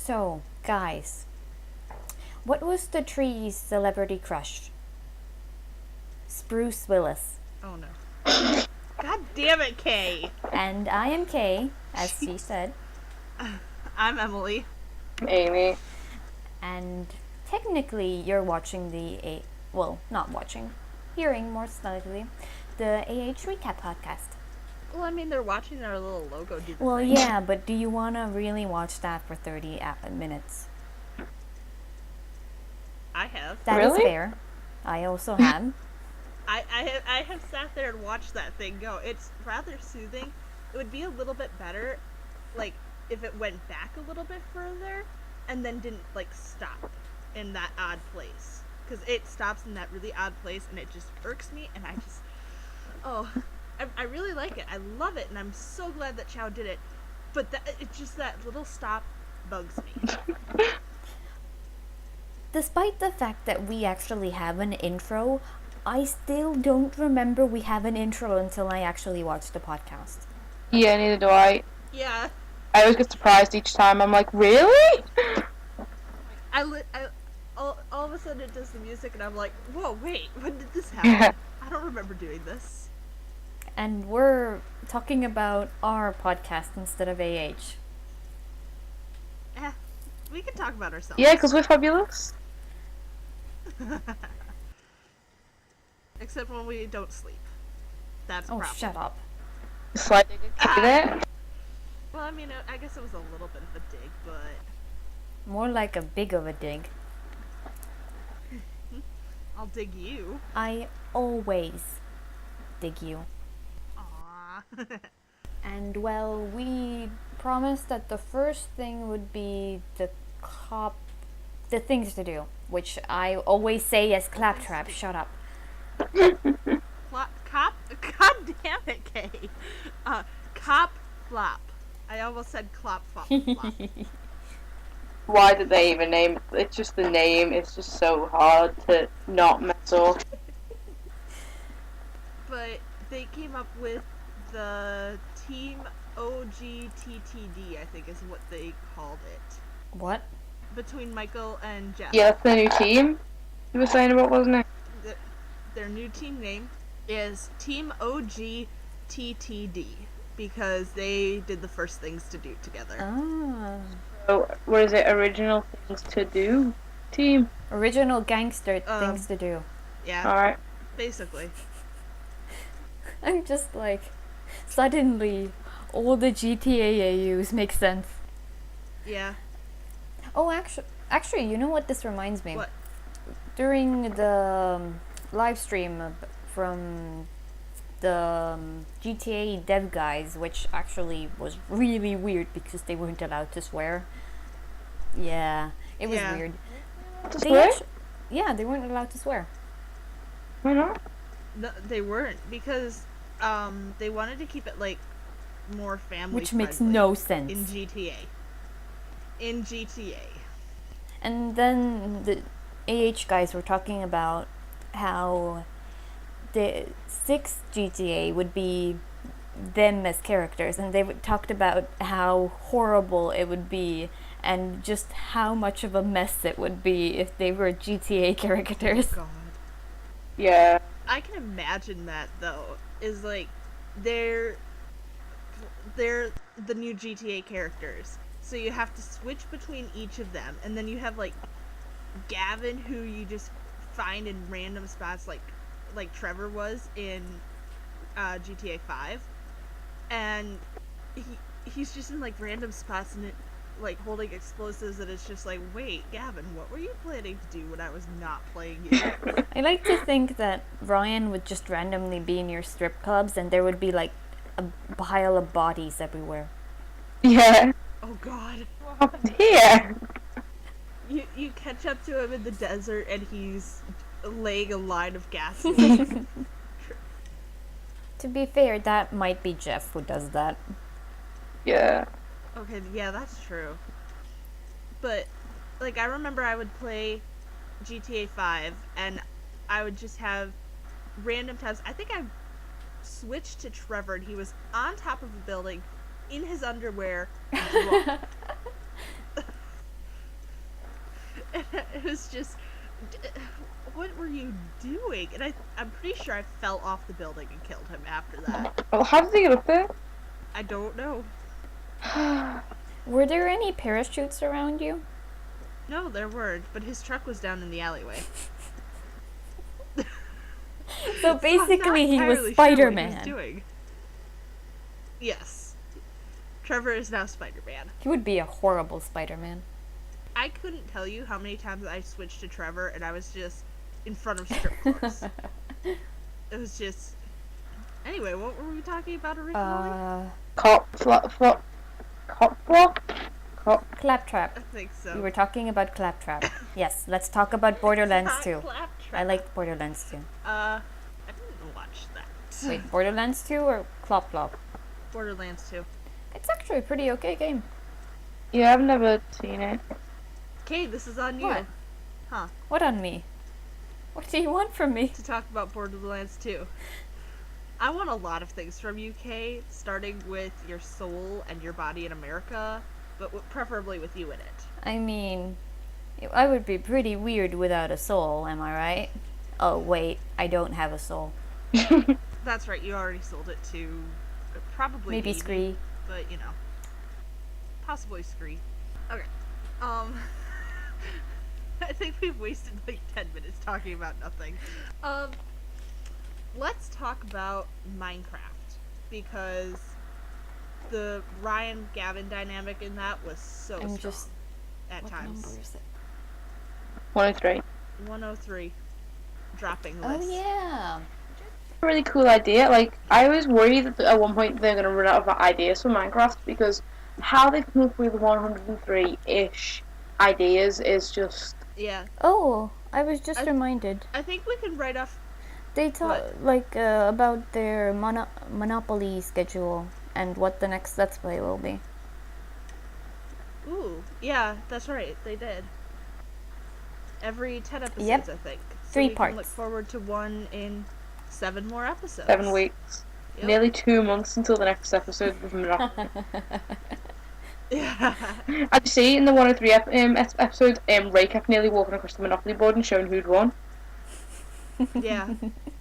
So, guys, what was the tree's celebrity crush? Spruce Willis. Oh no. God damn it, Kay. And I am Kay, as she said. I'm Emily. Amy. And technically, you're watching well, not watching, hearing more likely, the AH Recap podcast. Well, I mean, they're watching our little logo do the Well, thing. yeah, but do you want to really watch that for 30 minutes? I have. That is Really? fair. I also have. I have sat there and watched that thing go. It's rather soothing. It would be a little bit better, like, if it went back a little bit further and then didn't, like, stop in that odd place. Because it stops in that really odd place and it just irks me and I just... Oh, I really like it. I love it and I'm so glad that Chow did it. But it's just that little stop bugs me. Despite the fact that we actually have an intro, I still don't remember we have an intro until I actually watch the podcast. Yeah, neither do I. Yeah. I always get surprised each time. I'm like, really? All of a sudden it does the music and I'm like, whoa, wait, when did this happen? Yeah. I don't remember doing this. And we're talking about our podcast instead of AH. We can talk about ourselves. Yeah, because we're fabulous. Except when we don't sleep. That's a Oh, problem. shut up. Slide there. Well, I mean, I guess it was a little bit of a dig, but... More like a big of a dig. I'll dig you. I always dig you. Aww. And well, we promised that the first thing would be the things to do, which I always say as claptrap. Shut up. Cop? God damn it, Kay. Cop flop. I almost said clop flop. Why did they even name it? It's just the name. It's just so hard to not mess up. But they came up with the Team OGTTD, I think is what they called it. What? Between Michael and Jeff. Yeah, that's the new team you were saying about, wasn't it? Their new team name is Team OGTTD because they did the first things to do together. Ah. So, what is it? Original things to do team? Original gangster things to do. Yeah. Alright. Basically. I'm just like, suddenly, all the GTA AUs make sense. Yeah. Oh, actually, you know what this reminds me? What? During the live stream from the GTA dev guys, which actually was really weird because they weren't allowed to swear. Yeah, it was weird. To swear? Yeah, they weren't allowed to swear. Why not? No, they weren't because they wanted to keep it like more family Which makes friendly no sense. in GTA. And then the AH guys were talking about how the 6th GTA would be them as characters, and they talked about how horrible it would be and just how much of a mess it would be if they were GTA characters. Oh, God. Yeah. I can imagine that though. Is like they're the new GTA characters. So you have to switch between each of them, and then you have like Gavin, who you just find in random spots, like Trevor was in GTA 5, and he's just in like random spots and like holding explosives, and it's just like, wait, Gavin, what were you planning to do when I was not playing you? I like to think that Ryan would just randomly be near strip clubs and there would be like a pile of bodies everywhere. Yeah. Oh God. What happened here? You catch up to him in the desert and he's laying a line of gasoline. To be fair, that might be Jeff who does that. Yeah. Okay, yeah, that's true. But, like, I remember I would play GTA 5, and I would just have random times. I think I switched to Trevor, and he was on top of a building, in his underwear, drunk. And it was just, what were you doing? And I'm pretty sure I fell off the building and killed him after that. Well, how did they get up there? I don't know. Were there any parachutes around you? No, there weren't, but his truck was down in the alleyway. So basically, he was Sure Spider-Man. what he was doing. Yes. Trevor is now Spider-Man. He would be a horrible Spider-Man. I couldn't tell you how many times I switched to Trevor and I was just in front of strip clubs. It was just... Anyway, what were we talking about originally? Claptrap. I think so. We were talking about Claptrap. Yes, let's talk about Borderlands 2. Claptrap. I liked Borderlands 2. I didn't watch that. Wait, Borderlands 2 or Clop Clop? Borderlands 2. It's actually a pretty okay game. Yeah, I've never seen it. Okay, this is on you. What? Huh. What on me? What do you want from me? To talk about Borderlands 2. I want a lot of things from you, Kay, starting with your soul and your body in America, but preferably with you in it. I mean, I would be pretty weird without a soul, am I right? Oh, wait, I don't have a soul. That's right, you already sold it to probably Maybe Scree. But, you know, possibly Scree. Okay, I think we've wasted like 10 minutes talking about nothing. Let's talk about Minecraft, because the Ryan Gavin dynamic in that was so strong just at what times. number is it? 103. 103. Dropping list. Oh yeah. A really cool idea. Like, I was worried that at one point they're going to run out of ideas for Minecraft, because how they come up with 103-ish ideas is just... Yeah. Oh, I was just reminded. I think we can write off... They talk about their Monopoly schedule and what the next Let's Play will be. Ooh, yeah, that's right. They did. Every 10 episodes, Yep. I think. So 3 we parts. can look forward to one in 7 more episodes. 7 weeks. Yep. Nearly 2 months until the next episode of Monopoly. Yeah. I'd see in the 103 episode, Ray kept nearly walking across the Monopoly board and showing who'd won. Yeah.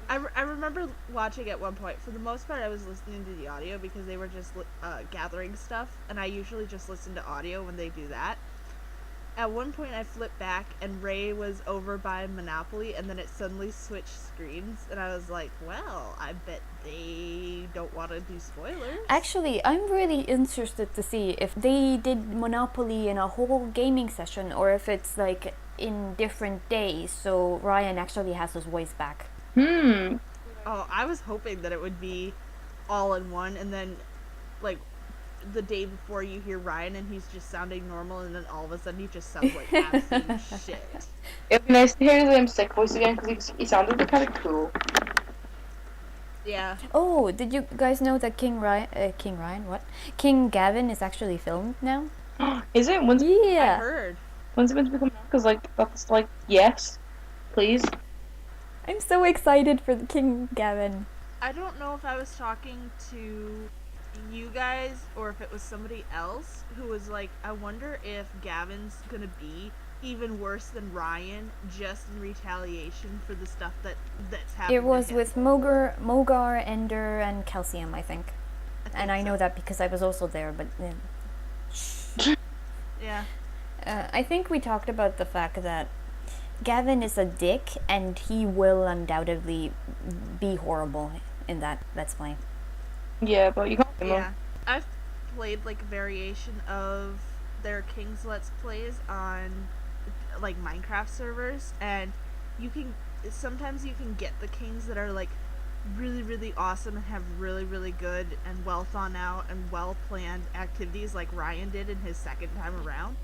I remember watching at one point. For the most part, I was listening to the audio because they were just gathering stuff, and I usually just listen to audio when they do that. At one point, I flipped back, and Ray was over by Monopoly, and then it suddenly switched screens, and I was like, well, I bet they don't want to do spoilers. Actually, I'm really interested to see if they did Monopoly in a whole gaming session or if it's like in different days, so Ryan actually has his voice back. Hmm. Oh, I was hoping that it would be all in one, and then, like, the day before you hear Ryan and he's just sounding normal, and then all of a sudden he just sounds like absolute shit. It'd be nice to hear his sick voice again, because he sounded kind of cool. Yeah. Oh, did you guys know that King Gavin is actually filmed now? Is it? I Yeah. heard. When's it meant to become? Because, like, that's like, yes, please. I'm so excited for the King Gavin. I don't know if I was talking to you guys or if it was somebody else who was like, I wonder if Gavin's gonna be even worse than Ryan just in retaliation for the stuff that's happened. It was to him. with Mogar, Ender, and Calcium, I think. And I know so. that because I was also there, but... Yeah. I think we talked about the fact that Gavin is a dick, and he will undoubtedly be horrible in that Let's Play. Yeah, but you can't. Yeah. I've played like a variation of their King's Let's Plays on like Minecraft servers, and sometimes you can get the Kings that are like really, really awesome and have really, really good and well thought out and well planned activities like Ryan did in his second time around.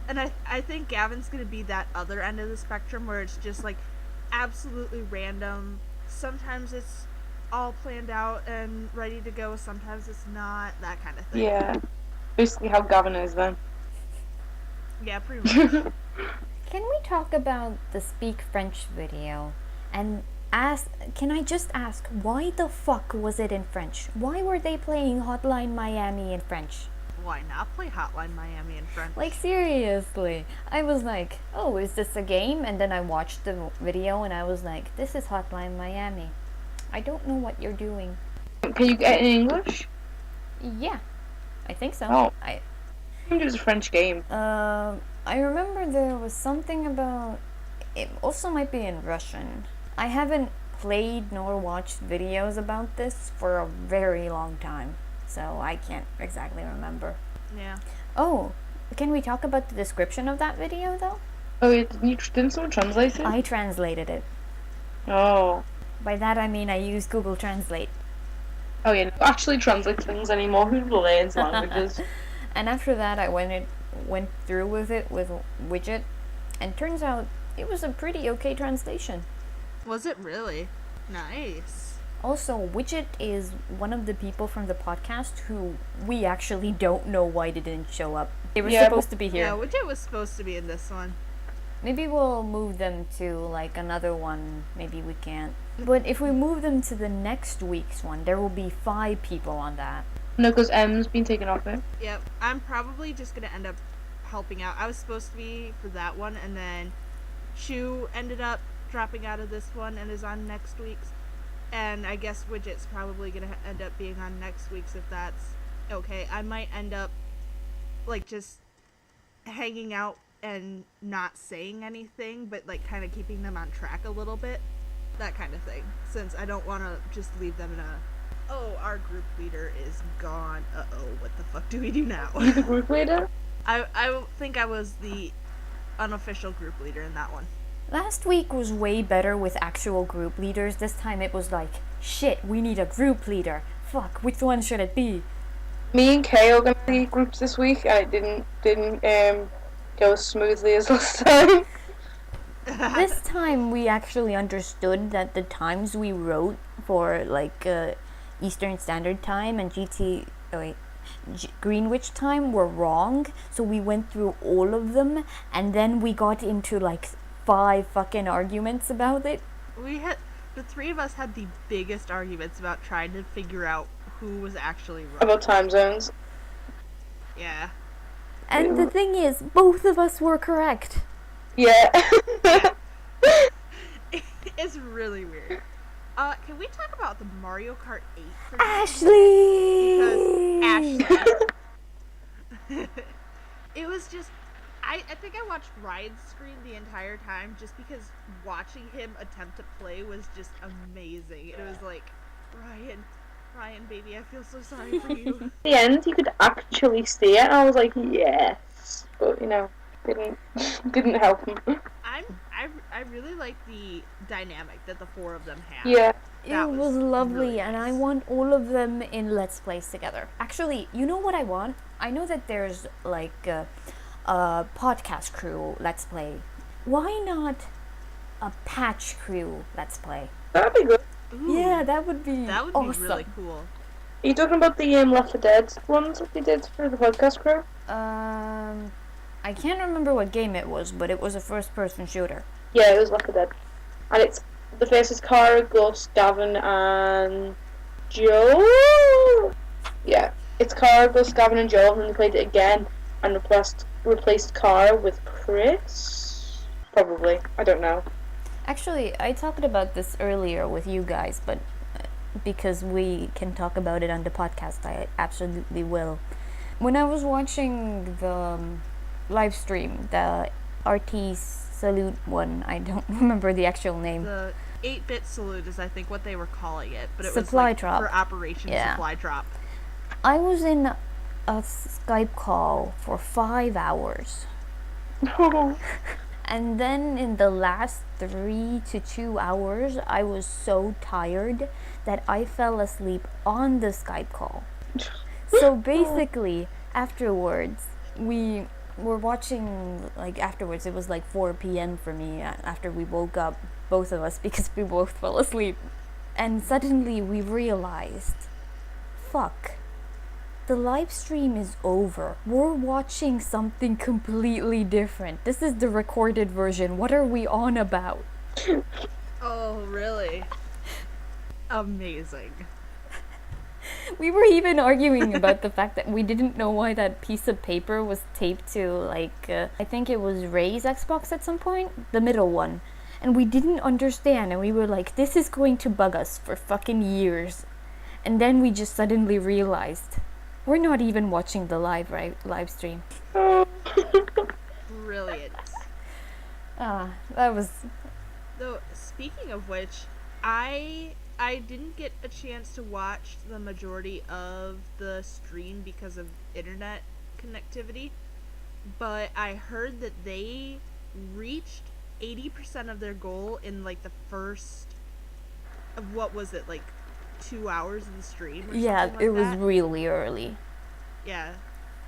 And I think Gavin's gonna be that other end of the spectrum where it's just like absolutely random. Sometimes it's all planned out and ready to go, sometimes it's not, that kind of thing. Yeah. Basically how Gavin is then. Yeah, pretty much. Can we talk about the Speak French video? And can I just ask, why the fuck was it in French? Why were they playing Hotline Miami in French? why not play Hotline Miami in French? Like, seriously. I was like, oh, is this a game? And then I watched the video and I was like, this is Hotline Miami. I don't know what you're doing. Can you get it in English? Yeah, I think so. Oh. I think it was a French game. I remember there was something about. It also might be in Russian. I haven't played nor watched videos about this for a very long time, so I can't exactly remember. Yeah. Oh, can we talk about the description of that video though? Oh, didn't someone translate it? I translated it. Oh. By that I mean I used Google Translate. Oh yeah, no, actually translate things anymore. Who learns languages? And after that I went through with it with Widget, and turns out it was a pretty okay translation. Was it really? Nice. Also, Widget is one of the people from the podcast who we actually don't know why they didn't show up. They were supposed to be here. Yeah, Widget was supposed to be in this one. Maybe we'll move them to like another one. Maybe we can't. But if we move them to the next week's one, there will be 5 people on that. No, because M's been taken off it. Yep, I'm probably just gonna end up helping out. I was supposed to be for that one, and then Shu ended up dropping out of this one and is on next week's. And I guess Widget's probably gonna end up being on next week's if that's okay. I might end up like just hanging out and not saying anything, but like kind of keeping them on track a little bit, that kind of thing, since I don't want to just leave them in a, oh, our group leader is gone, uh-oh, what the fuck do we do now? You the group leader? I think I was the unofficial group leader in that one. Last week was way better with actual group leaders. This time it was like, shit, we need a group leader. Fuck, which one should it be? Me and Kay are gonna be groups this week, and it didn't go as smoothly as last time. This time we actually understood that the times we wrote for like Eastern Standard Time and Greenwich time were wrong, so we went through all of them, and then we got into like 5 fucking arguments about it. The 3 of us had the biggest arguments about trying to figure out who was actually wrong. About time zones. Yeah. And the thing is, both of us were correct. Yeah. It's really weird. Can we talk about the Mario Kart 8 for Ashley! Because Ashley. It was just, I think I watched Ryan's screen the entire time just because watching him attempt to play was just amazing. It was like, Ryan, baby, I feel so sorry for you. At the end, he could actually see it, and I was like, yes. But, didn't help him. I really like the dynamic that the 4 of them had. Yeah. It was lovely, really and nice. I want all of them in Let's Plays together. Actually, you know what I want? I know that there's like a podcast crew Let's Play. Why not a patch crew Let's Play? That'd be good. Ooh, Yeah, that would be awesome. be really cool. Are you talking about the Left 4 Dead ones that they did for the podcast crew? I can't remember what game it was, but it was a first-person shooter. Yeah, it was Left 4 Dead. And it's the faces Cara, Gus, Gavin, and Joe? Yeah, it's Cara, Gus, Gavin, and Joe, and then they played it again and replaced Cara with Chris? Probably. I don't know. Actually, I talked about this earlier with you guys, but because we can talk about it on the podcast, I absolutely will. When I was watching the live stream, the RT Salute one, I don't remember the actual name. The 8-bit salute is, I think, what they were calling it, but it Supply was like drop. for Operation Yeah. Supply Drop. I was in a Skype call for 5 hours. And then in the last 3 to 2 hours, I was so tired that I fell asleep on the Skype call. So basically, afterwards, we were watching, like afterwards, it was like 4 p.m. for me after we woke up, both of us, because we both fell asleep. And suddenly we realized, fuck. The live stream is over. We're watching something completely different. This is the recorded version. What are we on about? Oh, really? Amazing. We were even arguing about the fact that we didn't know why that piece of paper was taped to, like, I think it was Ray's Xbox at some point, the middle one. And we didn't understand, and we were like, this is going to bug us for fucking years. And then we just suddenly realized we're not even watching the live stream. Brilliant. That was. Though, speaking of which, I didn't get a chance to watch the majority of the stream because of internet connectivity, but I heard that they reached 80% of their goal in like the first of what was it, like 2 hours of the stream or Yeah, something like it was that? really early. Yeah.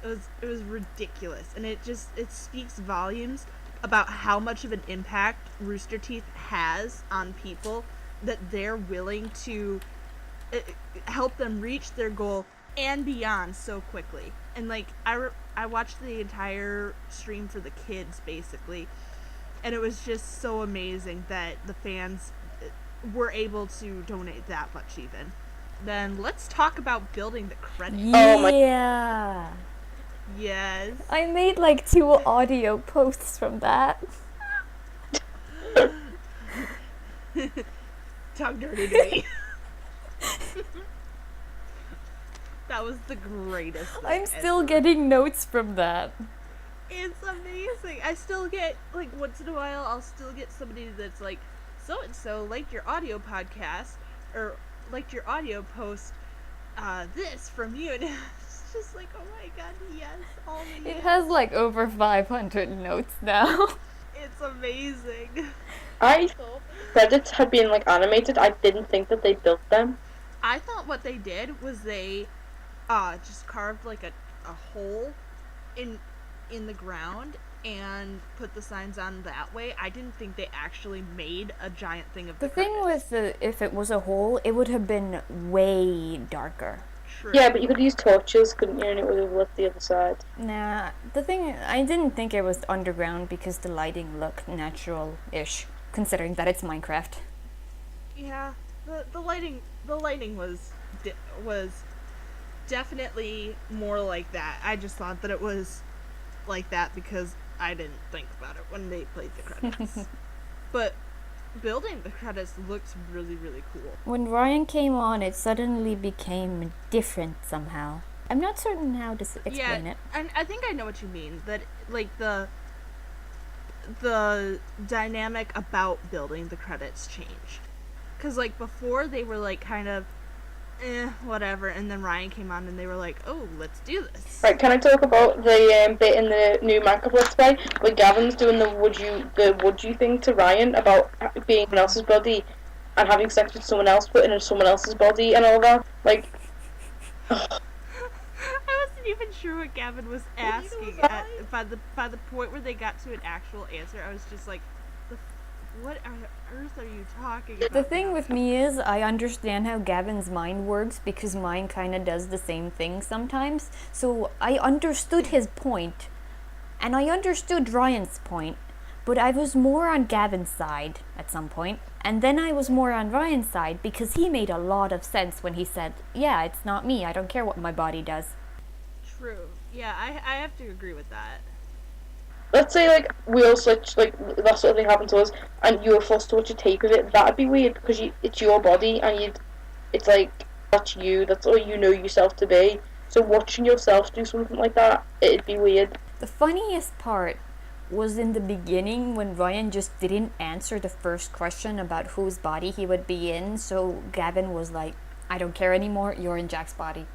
It was ridiculous, and it speaks volumes about how much of an impact Rooster Teeth has on people, that they're willing to help them reach their goal and beyond so quickly. And like I watched the entire stream for the kids basically, and it was just so amazing that the fans were able to donate that much even. Then let's talk about building the credits. Yeah. Yes. I made like 2 audio posts from that. Talk dirty to me. That was the greatest thing I'm still ever. getting notes from that. It's amazing. I still get, like, once in a while, I'll still get somebody that's like, so and so liked your audio podcast, or liked your audio post, this from you, and it's just like, oh my god, yes, all the It yes. has like over 500 notes now. It's amazing. I thought credits had been like animated. I didn't think that they built them. I thought what they did was they just carved like a hole in the ground and put the signs on that way. I didn't think they actually made a giant thing of the The thing credits. with if it was a hole, it would have been way darker. True. Yeah, but you could use torches, couldn't you? And it would have lit the other side. Nah, the thing, I didn't think it was underground because the lighting looked natural-ish, considering that it's Minecraft. Yeah, the lighting was definitely more like that. I just thought that it was like that because I didn't think about it when they played the credits. But building the credits looks really, really cool. When Ryan came on, it suddenly became different somehow. I'm not certain how to explain it. And I think I know what you mean. That like the dynamic about building the credits changed. Because like before they were like kind of whatever, and then Ryan came on and they were like, oh, let's do this. Right, can I talk about the bit in the new Minecraft Let's Play where Gavin's doing the would you thing to Ryan about being someone else's body and having sex with someone else, but in someone else's body and all that? Like, I wasn't even sure what Gavin was asking. By the point where they got to an actual answer, I was just like, what on earth are you talking about? The thing with me is, I understand how Gavin's mind works because mine kind of does the same thing sometimes. So I understood his point, and I understood Ryan's point, but I was more on Gavin's side at some point, and then I was more on Ryan's side because he made a lot of sense when he said, yeah, it's not me, I don't care what my body does. True. Yeah, I have to agree with that. let's say like we all switch, like that sort of thing happened to us, and you were forced to watch a tape of it. That'd be weird because it's your body, and it's like that's you. That's all you know yourself to be. So watching yourself do something like that, it'd be weird. The funniest part was in the beginning when Ryan just didn't answer the first question about whose body he would be in, so Gavin was like, I don't care anymore, you're in Jack's body.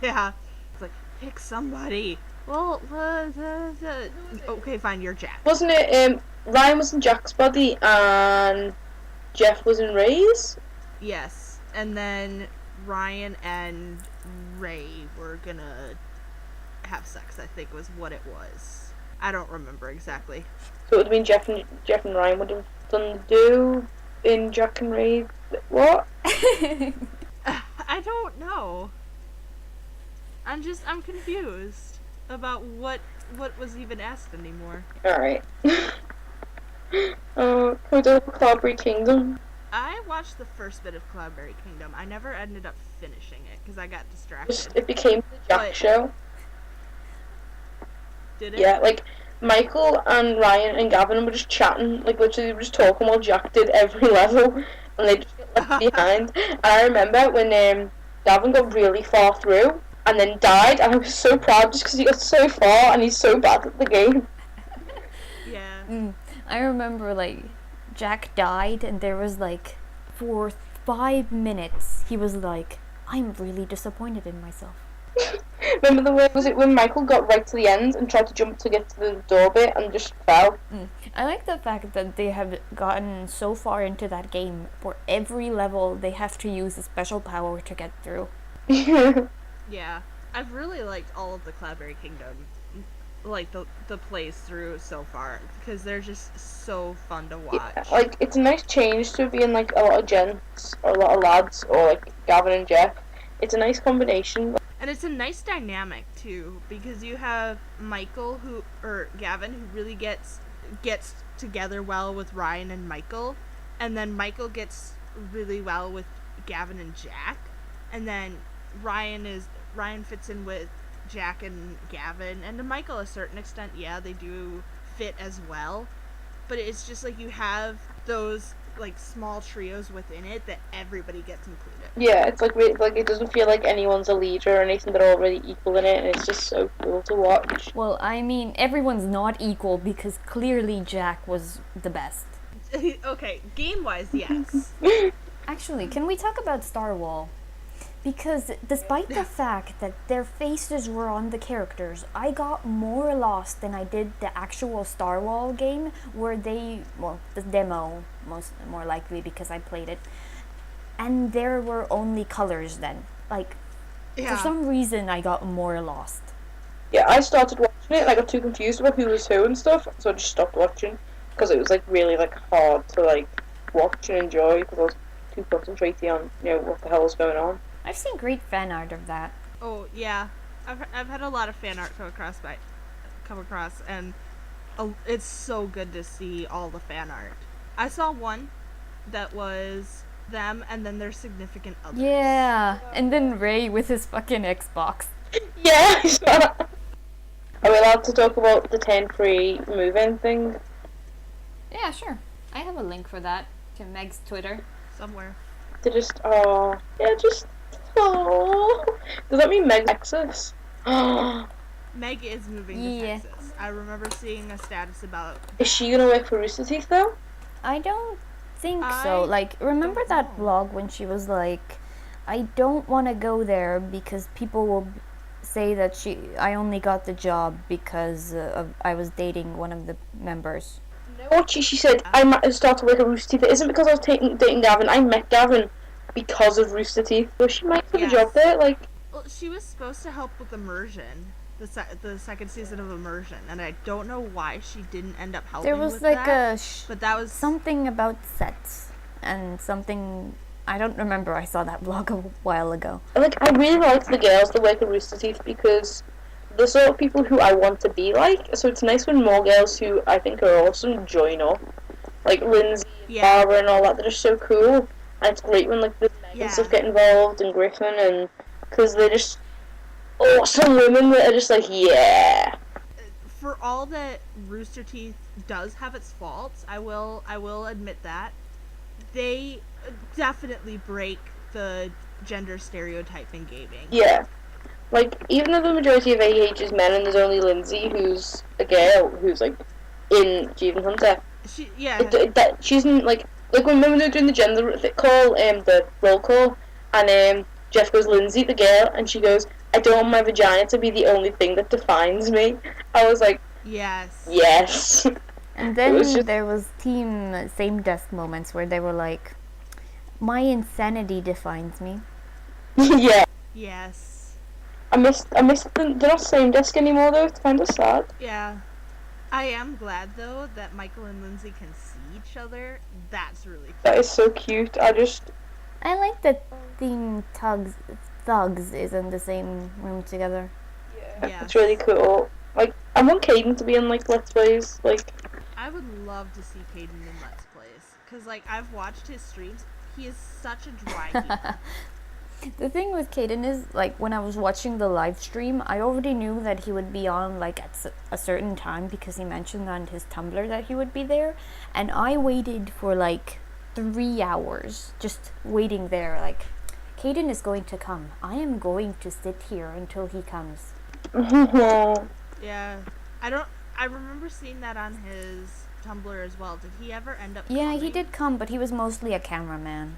Yeah. It's like, pick somebody. Well, okay, fine, you're Jack. Wasn't it? Ryan was in Jack's body, and Jeff was in Ray's. Yes, and then Ryan and Ray were gonna have sex, I think was what it was. I don't remember exactly. So it would have been Jeff and Ryan would have done the do in Jack and Ray. What? I don't know. I'm confused about what was even asked anymore. Alright. Can we do Cloudberry Kingdom? I watched the first bit of Cloudberry Kingdom. I never ended up finishing it because I got distracted. It became the Jack But- show. Did it? Yeah, like Michael and Ryan and Gavin were just chatting, like literally they were just talking while Jack did every level, and they just get left behind. And I remember when Gavin got really far through and then died, and I was so proud just because he got so far and he's so bad at the game. Yeah. I remember like Jack died, and there was like for 5 minutes he was like, I'm really disappointed in myself. Remember the way was it when Michael got right to the end and tried to jump to get to the door bit and just fell? I like the fact that they have gotten so far into that game, for every level they have to use a special power to get through. Yeah. I've really liked all of the Cloudberry Kingdom, like the plays through so far, because they're just so fun to watch. Yeah, like it's a nice change to being like a lot of gents or a lot of lads or like Gavin and Jeff. It's a nice combination. And it's a nice dynamic too, because you have Michael or Gavin who really gets together well with Ryan and Michael, and then Michael gets really well with Gavin and Jack, and then Ryan fits in with Jack and Gavin, and to Michael a certain extent, yeah, they do fit as well. But it's just like you have those like small trios within it that everybody gets included. Yeah, it's like it doesn't feel like anyone's a leader or anything. They're all really equal in it, and it's just so cool to watch. Well, I mean, everyone's not equal because clearly Jack was the best. Okay, game-wise, yes. Actually, can we talk about Star Wall? Because despite the fact that their faces were on the characters, I got more lost than I did the actual Star Wall game, where the demo, more likely because I played it, and there were only colors then. Like, Yeah. for some reason I got more lost. Yeah, I started watching it and I got too confused about who was who and stuff, so I just stopped watching because it was like really like hard to like watch and enjoy because I was too concentrated on what the hell was going on. I've seen great fan art of that. Oh yeah, I've had a lot of fan art come across, and it's so good to see all the fan art. I saw one that was them and then their significant others. Yeah, and then Ray with his fucking Xbox. Yeah, I saw that. Are we allowed to talk about the 10-free move-in thing? Yeah, sure. I have a link for that to Meg's Twitter. Somewhere. They just does that mean Meg Texas? Meg is moving to Yeah. Texas. I remember seeing a status about. Is she gonna work for Rooster Teeth though? I don't think I so. Like, remember don't that know. vlog when she was like, I don't want to go there because people will say that I only got the job because I was dating one of the members. What she said, I might start to work at Rooster Teeth. It isn't because I was dating Gavin. I met Gavin because of Rooster Teeth. So she might have Yes. a job there. Like, Well, she was supposed to help with Immersion, the second season of Immersion, and I don't know why she didn't end up helping. There was with like that, a but that was something about sets and something. I don't remember. I saw that vlog a while ago. like I really like the girls that work at Rooster Teeth because the sort of people who I want to be like. So it's nice when more girls who I think are awesome join up. Like Lindsay, Yeah. Barbara, and all that. They're just so cool. And it's great when like the Meg Yeah. and stuff get involved and Griffin and because they're just awesome women that are just like yeah. for all that Rooster Teeth does have its faults. I will admit that they definitely break the gender stereotype in gaming. Yeah. Like, even though the majority of AH is men and there's only Lindsay who's a girl who's, like, in Achievement Hunter. That she isn't, like when women are doing the gender call, the roll call, and Jeff goes, Lindsay, the girl, and she goes, I don't want my vagina to be the only thing that defines me. I was like, yes. Yes. And then was just- there was team same desk moments where they were like, my insanity defines me. Yeah. Yes. I missed them. They're not same desk anymore, though. It's kind of sad. Yeah. I am glad, though, that Michael and Lindsay can see each other. That's really cool. That is so cute. I like that Team Thugs is in the same room together. Yes. It's really cool. Like, I want Caden to be in, like, Let's Plays. Like, I would love to see Caden in Let's Plays. Because, like, I've watched his streams. He is such a dry humor. The thing with Caden is, like, when I was watching the live stream, I already knew that he would be on, like, at a certain time because he mentioned on his Tumblr that he would be there. And I waited for, like, 3 hours just waiting there. Like, Caden is going to come. I am going to sit here until he comes. Yeah. I remember seeing that on his Tumblr as well. Did he ever end up Yeah, he coming? did come, but he was mostly a cameraman.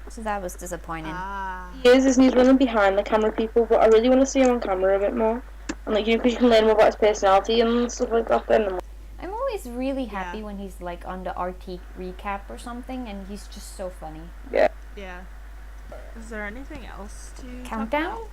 So that was disappointing. Ah. He is and he's running behind the camera people, but I really want to see him on camera a bit more. And like, because you can learn more about his personality and stuff like that then. I'm always really Yeah. happy when he's like on the RT recap or something, and he's just so funny. Yeah. Yeah. Is there anything else to Countdown? talk about?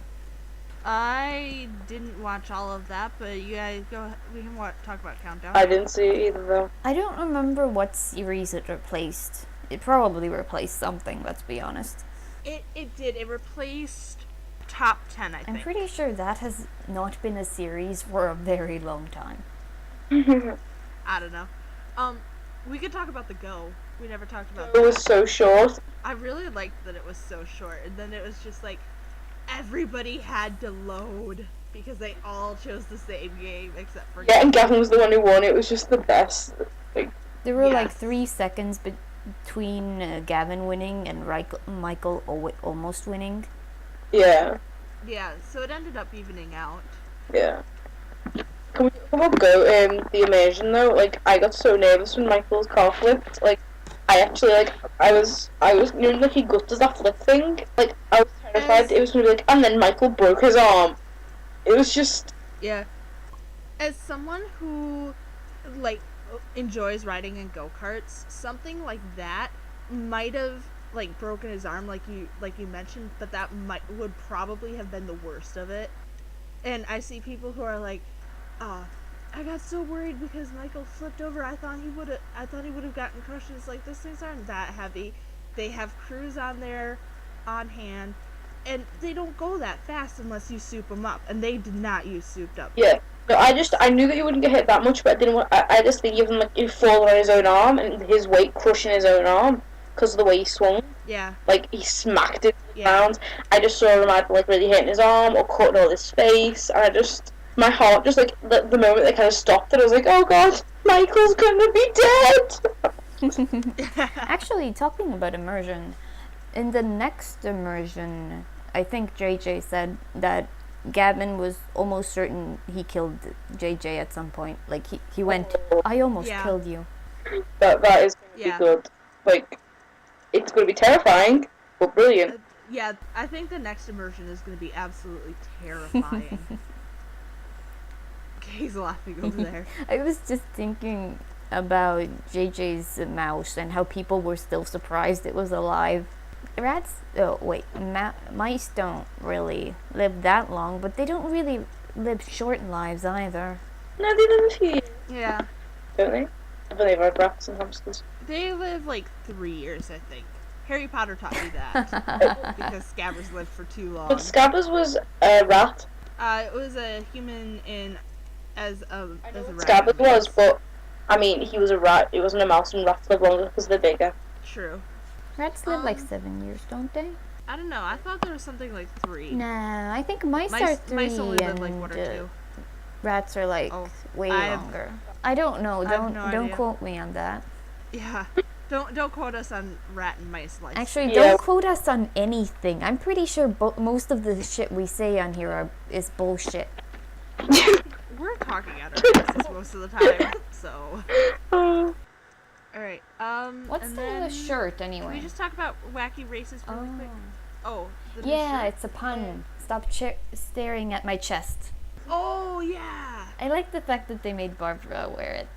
I didn't watch all of that, but you guys go. We can talk about Countdown. I didn't see it either though. I don't remember what series it replaced. It probably replaced something, let's be honest. It did. It replaced Top 10, I I'm think. pretty sure that has not been a series for a very long time. I don't know. We could talk about the Go. We never talked about It that. was so short. I really liked that it was so short, and then it was just like everybody had to load because they all chose the same game except for Yeah, and Gavin was the one who won. It was just the best. Like, There were like Yes. 3 seconds between Gavin winning and Michael almost winning. yeah, Yeah, so it ended up evening out. yeah. Can we talk about the immersion though? Like, I got so nervous when Michael's car flipped. Like, I actually I was you know, like he does that flip thing. Like, I was terrified. It was gonna be like, and then Michael broke his arm. It was just. Yeah. As someone who like enjoys riding in go-karts, something like that might have like broken his arm like you mentioned, but that would probably have been the worst of it. And I see people who are like, I got so worried because Michael flipped over. I thought he would have gotten crushed. And it's like, those things aren't that heavy. They have crews on hand, and they don't go that fast unless you soup them up. And they did not use souped up. Yeah. No, I knew that he wouldn't get hit that much, but I didn't want. I just think even like he'd fallen on his own arm and his weight crushing his own arm because of the way he swung. Yeah. Like he smacked it Yeah. around. I just saw him either like really hitting his arm or cutting all his face, and my heart just like the moment they kind of stopped, and I was like, oh god, Michael's gonna be dead. Actually, talking about immersion, in the next immersion, I think JJ said that Gavin was almost certain he killed JJ at some point. Like he went, I almost Yeah. killed you. That is gonna Yeah. be good. Like, it's gonna be terrifying, but brilliant. Yeah, I think the next immersion is going to be absolutely terrifying. Kay's laughing over there. I was just thinking about JJ's mouse and how people were still surprised it was alive. Mice don't really live that long, but they don't really live short lives either. No, they live a few years, Yeah. don't they? I believe our rats and hamsters. They live like 3 years, I think. Harry Potter taught me that. Because Scabbers lived for too long. But Scabbers was a rat. It was a human as a rat. Scabbers was, but I mean, he was a rat. It wasn't a mouse, and rats live longer because they're bigger. True. Rats live like 7 years, don't they? I don't know. I thought there was something like 3. Nah, I think mice are 3 mice only live and like 1 or 2. rats are like way longer. I don't know. Don't idea. quote me on that. Yeah. Don't quote us on rat and mice life. Actually, Yeah. don't quote us on anything. I'm pretty sure most of the shit we say on here is bullshit. We're talking out our asses most of the time, so. Alright, What's and the then shirt Can anyway? we just talk about wacky races really quick? Oh, the new Yeah, shirt? it's a pun. Stop staring at my chest. Oh, yeah! I like the fact that they made Barbara wear it.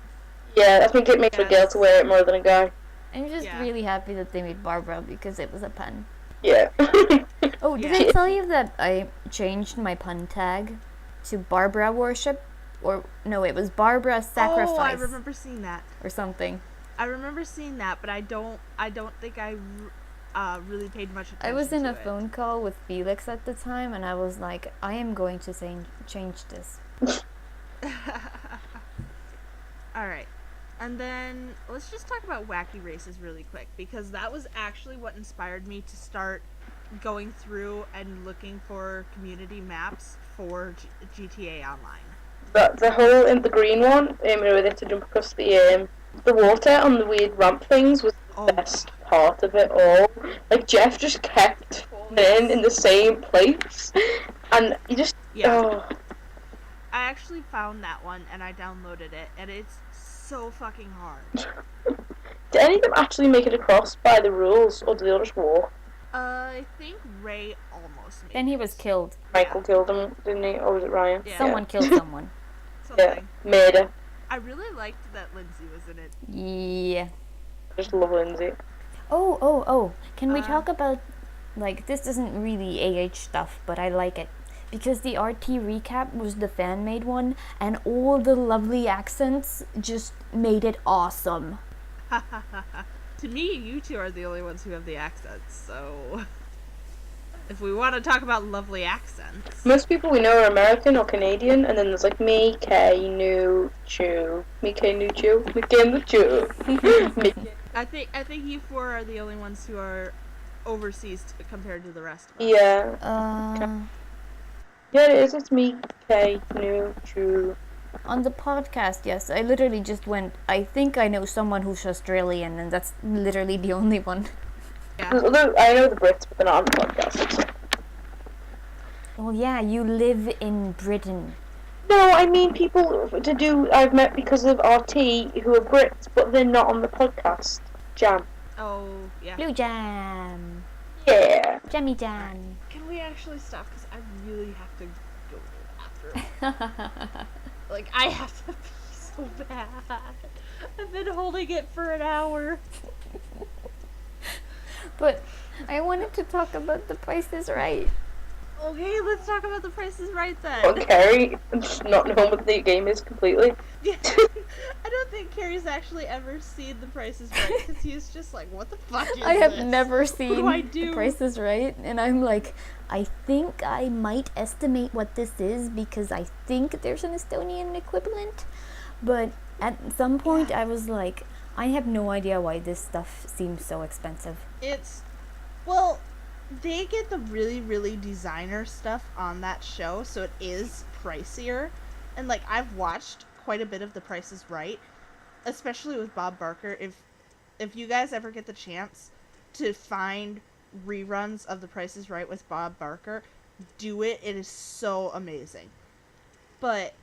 Yeah, I think it makes a girl to wear it more than a guy. I'm just Yeah. really happy that they made Barbara because it was a pun. Yeah. Oh, did Yeah. I tell you that I changed my pun tag to Barbara worship? Or no, it was Barbara sacrifice Oh, I remember seeing that. or something. I remember seeing that, but I don't think I really paid much attention I was in to a it. phone call with Felix at the time, and I was like, I am going to change this. Alright. And then let's just talk about wacky races really quick, because that was actually what inspired me to start going through and looking for community maps for GTA Online. The whole in the green one, where they had to jump across the water on the weird ramp things was the best part of it all. Like Jeff just kept falling in the same place, and you just I actually found that one and I downloaded it, and it's so fucking hard. Did any of them actually make it across by the rules, or did they all just walk? I think Ray almost made Then he was killed. Michael killed him, didn't he? Or was it Ryan? Yeah. Someone killed someone. Yeah, murder. I really liked that Lindsay was in it. Yeah. I just love Lindsay. Oh. Can we talk about, like, this isn't really AH stuff, but I like it. Because the RT recap was the fan-made one, and all the lovely accents just made it awesome. To me, you two are the only ones who have the accents, so if we want to talk about lovely accents. Most people we know are American or Canadian, and then there's like me, Kay, Nu, Chu, me, Kay, Nu, Chu, me, Kay, Nu, Chu. I think you four are the only ones who are overseas compared to the rest of us. Yeah. Yeah, it is. It's me, Kay, Nu, Chu. On the podcast, yes, I literally just went, I think I know someone who's Australian, and that's literally the only one. Yeah. I know the Brits, but they're not on the podcast. So. Well, yeah, you live in Britain. No, I mean people I've met because of RT who are Brits, but they're not on the podcast. Jam. Oh, yeah. Blue Jam. Yeah. Jammy Jam. Can we actually stop? Because I really have to go to the bathroom. Like, I have to pee so bad. I've been holding it for an hour. But I wanted to talk about The Price is Right. Okay, let's talk about The Price is Right then. Well, Carrie, just not knowing what the game is completely. Yeah. I don't think Carrie's actually ever seen The Price is Right, because he's just like, what the fuck is I have this? never seen do I do? The Price is Right, and I'm like, I think I might estimate what this is because I think there's an Estonian equivalent, but at some point I was like, I have no idea why this stuff seems so expensive. Well, they get the really, really designer stuff on that show, so it is pricier. And, like, I've watched quite a bit of The Price is Right, especially with Bob Barker. If you guys ever get the chance to find reruns of The Price is Right with Bob Barker, do it. It is so amazing. But,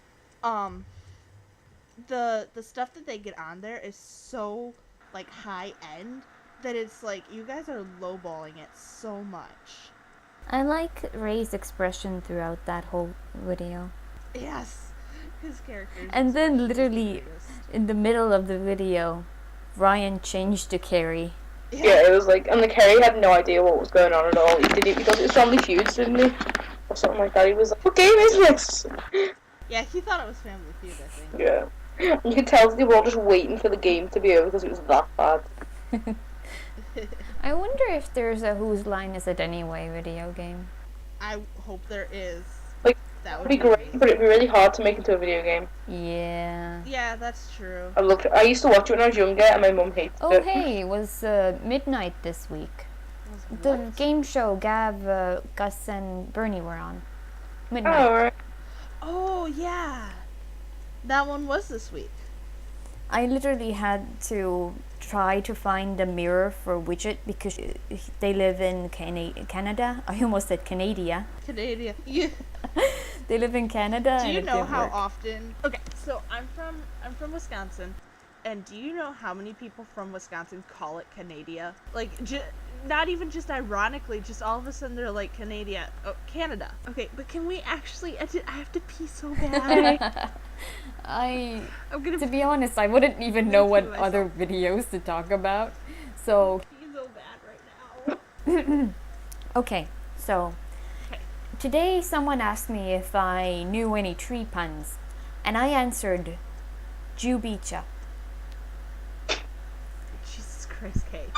the stuff that they get on there is so, like, high end that it's like, you guys are lowballing it so much. I like Ray's expression throughout that whole video. Yes, his character. And then literally in the middle of the video, Ryan changed to Carrie. Yeah, it was like, and the Carrie had no idea what was going on at all. He did it because it was Family Feuds, didn't he? Or something like that. He was like, what game is this? Yeah, he thought it was Family Feud, I think. Yeah. You could tell they were all just waiting for the game to be over because it was that bad. I wonder if there's a Whose Line Is It Anyway video game. I hope there is. Like, that would be great, amazing. but it'd be really hard to make into a video game. Yeah. Yeah, that's true. I used to watch it when I was younger, and my mum hated Oh, it. hey, it was midnight this week. The What? game show Gav, Gus, and Bernie were on. Midnight. Oh, right. Oh, yeah. That one was this week. I literally had to try to find a mirror for Widget because they live in Canada. I almost said Canada. Canadian. Yeah. They live in Canada. Do and you it know didn't how work. often? Okay, so I'm from Wisconsin, and do you know how many people from Wisconsin call it Canada? Like, not even just ironically, just all of a sudden they're like Canada. Okay, but can we actually? I have to pee so bad. I'm gonna To be honest, I wouldn't even know what other videos to talk about. So, pee so bad right now. okay, so today someone asked me if I knew any tree puns, and I answered Jubicha. Jesus Christ, Kate.